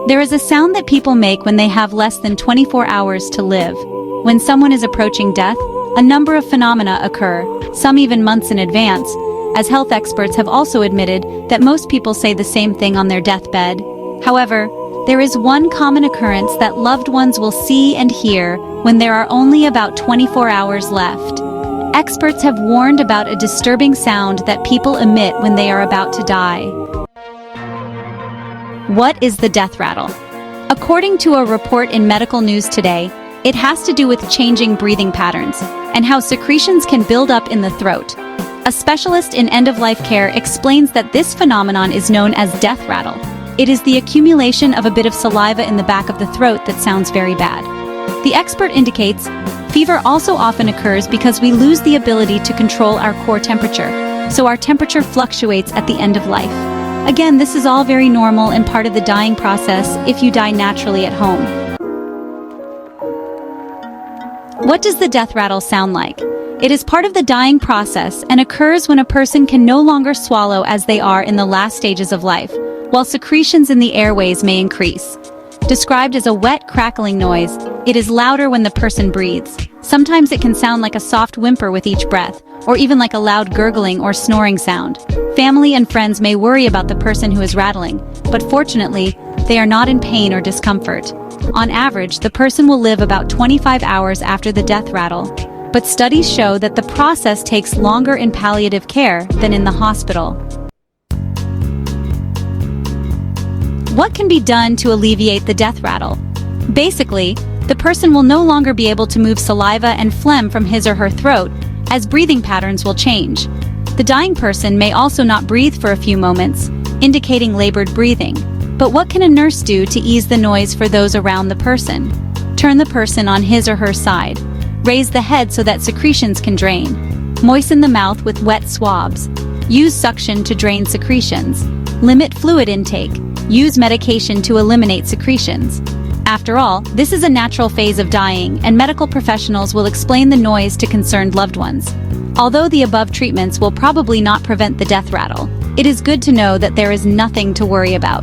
There is a sound that people make when they have less than 24 hours to live. When someone is approaching death, a number of phenomena occur, some even months in advance, as health experts have also admitted that most people say the same thing on their deathbed. However, there is one common occurrence that loved ones will see and hear when there are only about 24 hours left. Experts have warned about a disturbing sound that people emit when they are about to die. What is the death rattle? According to a report in Medical News Today, it has to do with changing breathing patterns and how secretions can build up in the throat. A specialist in end-of-life care explains that this phenomenon is known as death rattle. It is the accumulation of a bit of saliva in the back of the throat that sounds very bad. The expert indicates, fever also often occurs because we lose the ability to control our core temperature, so our temperature fluctuates at the end of life. Again, this is all very normal and part of the dying process if you die naturally at home. What does the death rattle sound like? It is part of the dying process and occurs when a person can no longer swallow as they are in the last stages of life, while secretions in the airways may increase. Described as a wet, crackling noise, it is louder when the person breathes. Sometimes it can sound like a soft whimper with each breath, or even like a loud gurgling or snoring sound. Family and friends may worry about the person who is rattling, but fortunately, they are not in pain or discomfort. On average, the person will live about 25 hours after the death rattle, but studies show that the process takes longer in palliative care than in the hospital. What can be done to alleviate the death rattle? Basically, the person will no longer be able to move saliva and phlegm from his or her throat, as breathing patterns will change. The dying person may also not breathe for a few moments, indicating labored breathing. But what can a nurse do to ease the noise for those around the person? Turn the person on his or her side. Raise the head so that secretions can drain. Moisten the mouth with wet swabs. Use suction to drain secretions. Limit fluid intake. Use medication to eliminate secretions. After all, this is a natural phase of dying, and medical professionals will explain the noise to concerned loved ones. Although the above treatments will probably not prevent the death rattle, it is good to know that there is nothing to worry about.